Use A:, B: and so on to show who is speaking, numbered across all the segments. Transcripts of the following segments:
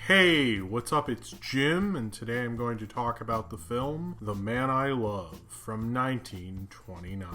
A: Hey, what's up? It's Jim, and today I'm going to talk about the film The Man I Love from 1929.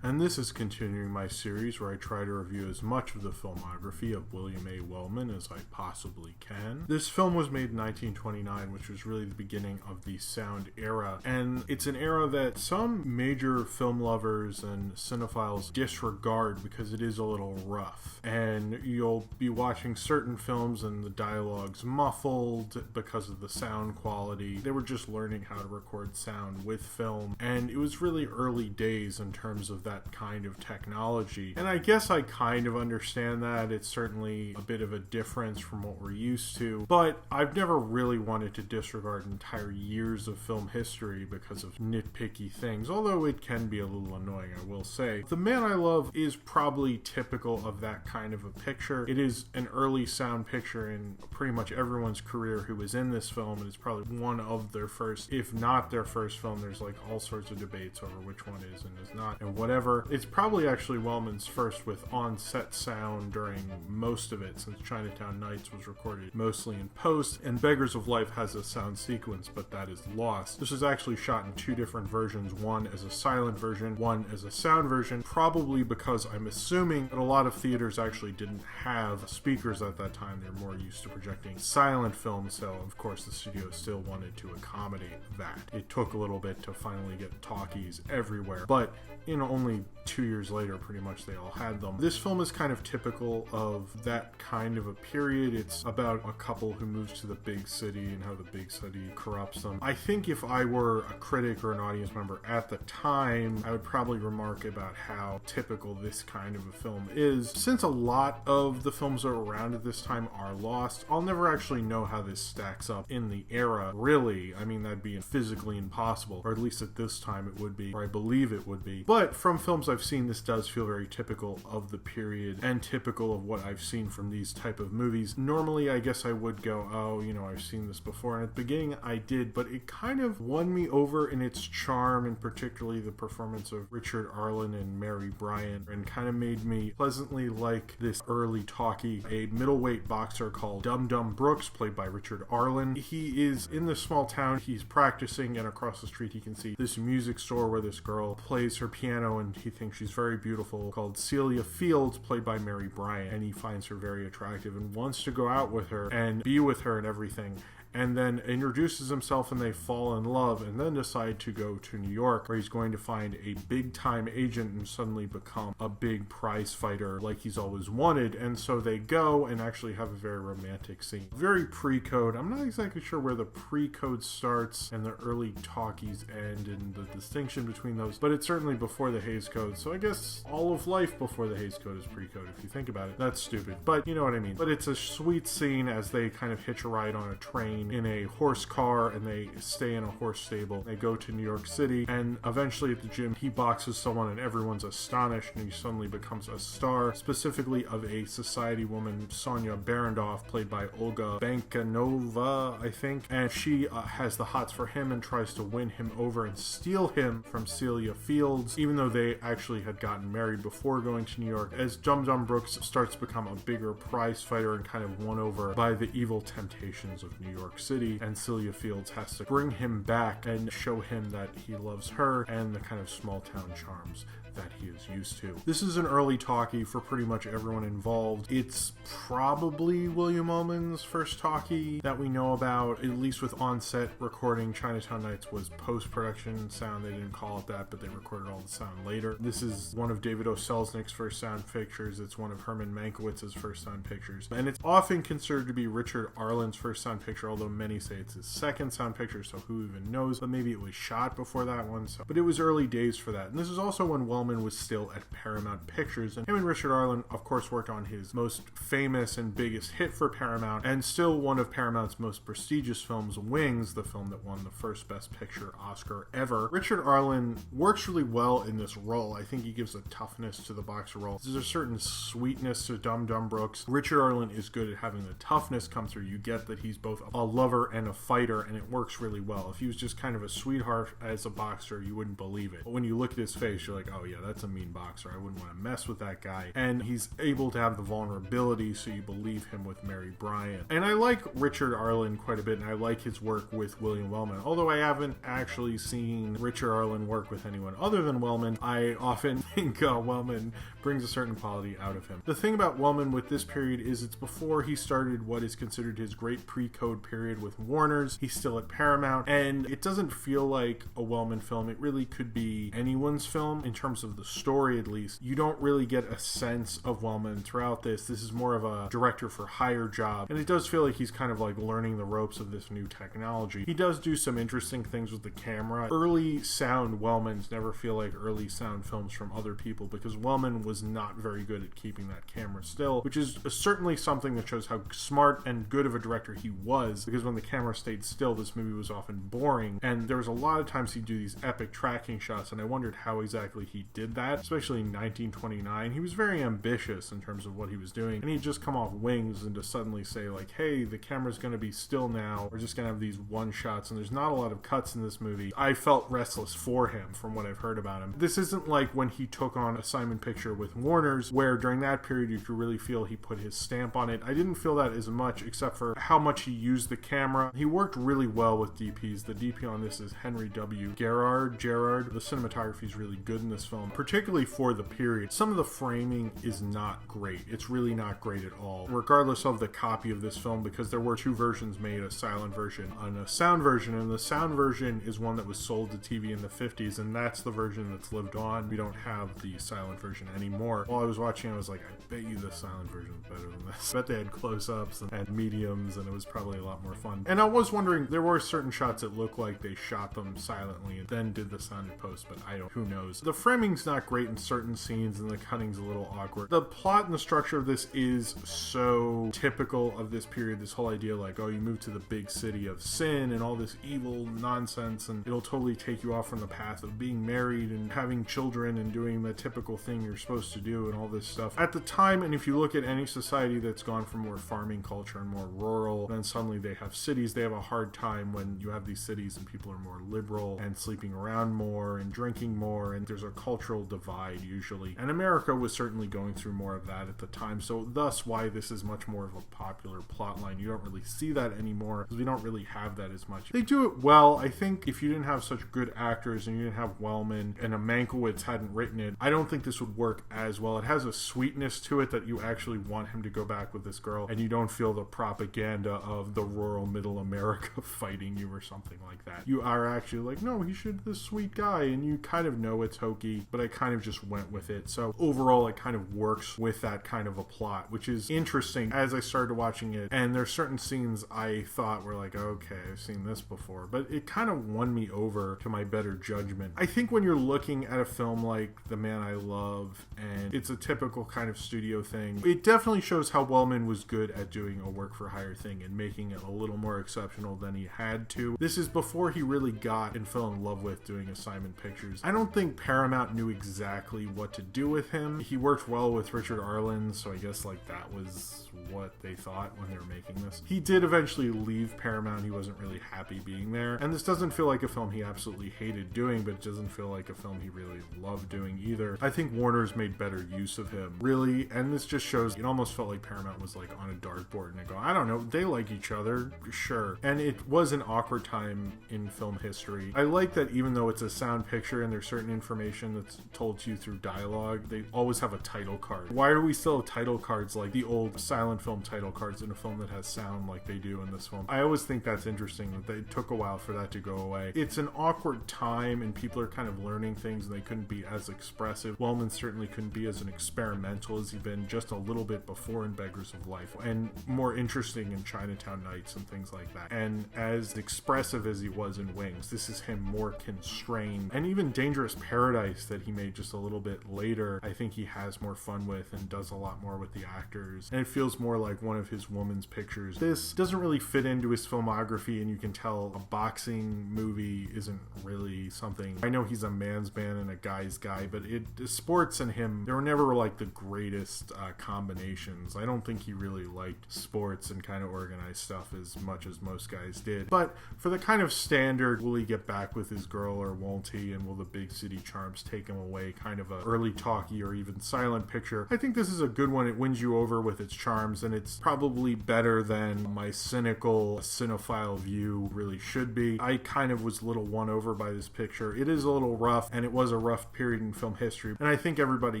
A: And this is continuing my series where I try to review as much of the filmography of William A. Wellman as I possibly can. This film was made in 1929, which was really the beginning of the sound era, and it's an era that some major film lovers and cinephiles disregard because it is a little rough. And you'll be watching certain films and the dialogue's muffled because of the sound quality. They were just learning how to record sound with film, and it was really early days in terms of that kind of technology. And I guess I kind of understand that. It's certainly a bit of a difference from what we're used to, but I've never really wanted to disregard entire years of film history because of nitpicky things, although it can be a little annoying, I will say. The Man I Love is probably typical of that kind of a picture. It is an early sound picture in pretty much everyone's career who was in this film, and it's probably one of their first, if not their first film. There's like all sorts of debates over which one is and is not and whatever. It's probably actually Wellman's first with on-set sound during most of it, since Chinatown Nights was recorded mostly in post, and Beggars of Life has a sound sequence, but that is lost. This was actually shot in two different versions, one as a silent version, one as a sound version, probably because I'm assuming that a lot of theaters actually didn't have speakers at that time. They're more used to projecting silent film, so of course the studio still wanted to accommodate that. It took a little bit to finally get talkies everywhere, but only 2 years later, pretty much they all had them. This film is kind of typical of that kind of a period. It's about a couple who moves to the big city and how the big city corrupts them. I think if I were a critic or an audience member at the time, I would probably remark about how typical this kind of a film is. Since a lot of the films that are around at this time are lost, I'll never actually know how this stacks up in the era, really. I mean, that'd be physically impossible, or at least at this time it would be, or I believe it would be. But from films I've seen, this does feel very typical of the period and typical of what I've seen from these type of movies. Normally, I guess I would go, oh, I've seen this before. And at the beginning, I did, but it kind of won me over in its charm, and particularly the performance of Richard Arlen and Mary Bryan, and kind of made me pleasantly like this early talkie. A middleweight boxer called Dum Dum Brooks, played by Richard Arlen. He is in this small town. He's practicing, and across the street he can see this music store where this girl plays her piano, and he thinks she's very beautiful, called Celia Fields, played by Mary Bryan, and he finds her very attractive and wants to go out with her and be with her and everything, and then introduces himself, and they fall in love, and then decide to go to New York, where he's going to find a big-time agent and suddenly become a big prize fighter like he's always wanted. And so they go and actually have a very romantic scene. Very pre-code. I'm not exactly sure where the pre-code starts and the early talkies end and the distinction between those, but it's certainly before the Hays Code. So I guess all of life before the Hays Code is pre-code, if you think about it. That's stupid, but you know what I mean. But it's a sweet scene as they kind of hitch a ride on a train in a horse car, and they stay in a horse stable. They go to New York City, and eventually at the gym he boxes someone, and everyone's astonished, and he suddenly becomes a star, specifically of a society woman, Sonia Barandoff, played by Olga Bankanova, I think, and she has the hots for him and tries to win him over and steal him from Celia Fields, even though they actually had gotten married before going to New York, as Dum Dum Brooks starts to become a bigger prize fighter and kind of won over by the evil temptations of New York City, and Celia Fields has to bring him back and show him that he loves her and the kind of small town charms that he is used to. This is an early talkie for pretty much everyone involved. It's probably William Wellman's first talkie that we know about, at least with on-set recording. Chinatown Nights was post-production sound. They didn't call it that, but they recorded all the sound later. This is one of David O. Selznick's first sound pictures. It's one of Herman Mankiewicz's first sound pictures. And it's often considered to be Richard Arlen's first sound picture, although many say it's his second sound picture, so who even knows? But maybe it was shot before that one. But it was early days for that. And this is also when Wellman was still at Paramount Pictures, and him and Richard Arlen, of course, worked on his most famous and biggest hit for Paramount, and still one of Paramount's most prestigious films, Wings, the film that won the first Best Picture Oscar ever. Richard Arlen works really well in this role. I think he gives a toughness to the boxer role. There's a certain sweetness to Dum Dum Brooks. Richard Arlen is good at having the toughness come through. You get that he's both a lover and a fighter, and it works really well. If he was just kind of a sweetheart as a boxer, you wouldn't believe it. But when you look at his face, you're like, oh yeah, that's a mean boxer. I wouldn't want to mess with that guy. And he's able to have the vulnerability, so you believe him with Mary Bryant. And I like Richard Arlen quite a bit, and I like his work with William Wellman. Although I haven't actually seen Richard Arlen work with anyone other than Wellman, I often think Wellman brings a certain quality out of him. The thing about Wellman with this period is it's before he started what is considered his great pre-code period with Warner's. He's still at Paramount, and it doesn't feel like a Wellman film. It really could be anyone's film in terms of the story, at least. You don't really get a sense of Wellman throughout this. This is more of a director for hire job, and it does feel like he's kind of like learning the ropes of this new technology. He does do some interesting things with the camera. Early sound Wellmans never feel like early sound films from other people, because Wellman was not very good at keeping that camera still, which is certainly something that shows how smart and good of a director he was, because when the camera stayed still, this movie was often boring, and there was a lot of times he'd do these epic tracking shots, and I wondered how exactly he did that, especially in 1929. He was very ambitious in terms of what he was doing, and he'd just come off Wings and to suddenly say like, hey, the camera's going to be still now, we're just going to have these one shots, and there's not a lot of cuts in this movie. I felt restless for him from what I've heard about him. This isn't like when he took on a Simon Picture with Warner's, where during that period you could really feel he put his stamp on it. I didn't feel that as much, except for how much he used the camera. He worked really well with DPs. The DP on this is Henry W. Gerard. The cinematography is really good in this film, particularly for the period. Some of the framing is not great. It's really not great at all, regardless of the copy of this film, because there were two versions made, a silent version and a sound version, and the sound version is one that was sold to TV in the 50s, and that's the version that's lived on. We don't have the silent version anymore. While I was watching, I was like, I bet you the silent version is better than this. I bet they had close-ups and mediums, and it was probably a lot more fun. And I was wondering, there were certain shots that looked like they shot them silently and then did the sound in post, but who knows. The framing's not great in certain scenes, and the cutting's a little awkward. The plot and the structure of this is so typical of this period, this whole idea like, oh, you move to the big city of sin and all this evil nonsense, and it'll totally take you off from the path of being married and having children and doing the typical thing you're supposed to do and all this stuff. At the time, and if you look at any society that's gone from more farming culture and more rural, then suddenly they have cities, they have a hard time when you have these cities and people are more liberal and sleeping around more and drinking more, and there's a cultural divide usually. And America was certainly going through more of that at the time, so thus why this is much more of a popular plot line. You don't really see that anymore, because we don't really have that as much. They do it well. I think if you didn't have such good actors and you didn't have Wellman and a Mankiewicz hadn't written it, I don't think this would work as well. It has a sweetness to it that you actually want him to go back with this girl, and you don't feel the propaganda of the rural middle America fighting you or something like that. You are actually like, no, he should be this sweet guy, and you kind of know it's hokey, but I kind of just went with it. So overall, it kind of works with that kind of a plot, which is interesting as I started watching it. And there's certain scenes I thought were like, okay, I've seen this before, but it kind of won me over to my better judgment. I think when you're looking at a film like The Man I Love, and it's a typical kind of studio thing, it definitely shows how Wellman was good at doing a work for hire thing and making it a little more exceptional than he had to. This is before he really got and fell in love with doing Simon Pictures. I don't think Paramount knew exactly what to do with him. He worked well with Richard Arlen, so I guess like that was what they thought when they were making this. He did eventually leave Paramount. He wasn't really happy being there, and this doesn't feel like a film he absolutely hated doing, but it doesn't feel like a film he really loved doing either. I think Warner's made better use of him, really, and this just shows it almost felt like Paramount was like on a dartboard and they go, I don't know, they like each other, sure. And it was an awkward time in film history. I like that even though it's a sound picture and there's certain information that's told to you through dialogue, they always have a title card. Why do we still have title cards like the old silent film title cards in a film that has sound like they do in this film? I always think that's interesting that it took a while for that to go away. It's an awkward time and people are kind of learning things and they couldn't be as expressive. Wellman certainly couldn't be as an experimental as he'd been just a little bit before in Beggars of Life, and more interesting in Chinatown Nights and things like that. And as expressive as he was in Wings, this is him more constrained. And even Dangerous Paradise that he made just a little bit later, I think he has more fun with and does a lot more with the actors. And it feels more like one of his woman's pictures. This doesn't really fit into his filmography, and you can tell a boxing movie isn't really something. I know he's a man's man and a guy's guy, but sports and him, they were never like the greatest combinations. I don't think he really liked sports and kind of organized stuff as much as most guys did. But for the kind of standard, will he get back with his girl or won't he, and will the big city charms take him away, kind of a early talkie or even silent picture, I think this is a good one. It wins you over with its charms, and it's probably better than my cynical cinephile view really should be. I kind of was a little won over by this picture. It is a little rough, and it was a rough period in film history, and I think everybody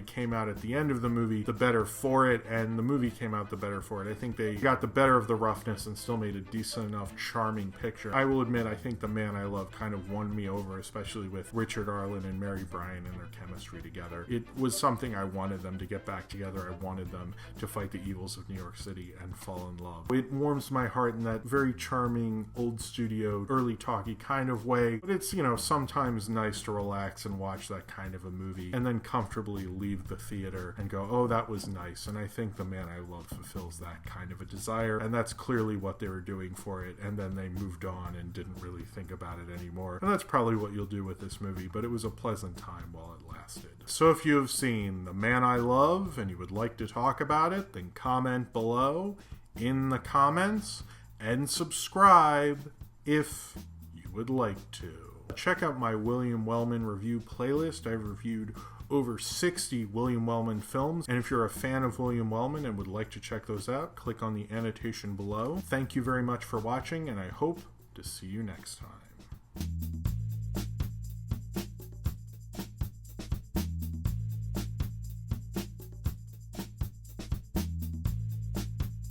A: came out at the end of the movie the better for it, and the movie came out the better for it. I think they got the better of the roughness and still made a decent enough, charming picture. I will admit, I think The Man I Love kind of won me over, especially with Richard Arlen and Mary Bryan and their chemistry together. It was something I wanted them to get back together. I wanted them to fight the evils of New York City and fall in love. It warms my heart in that very charming, old studio, early talkie kind of way, but it's, sometimes nice to relax and watch that kind of a movie and then comfortably leave the theater and go, oh, that was nice. And I think The Man I Love fulfills that kind of a desire, and that's clearly what they were doing for it, and then they moved on and didn't really think about it anymore. And that's probably what you'll do with this movie, but it was a pleasant time while it lasted. So if you have seen The Man I Love and you would like to talk about it, then comment below in the comments and subscribe if you would like to. Check out my William Wellman review playlist. I've reviewed over 60 William Wellman films, and if you're a fan of William Wellman and would like to check those out, click on the annotation below. Thank you very much for watching, and I hope to see you next time.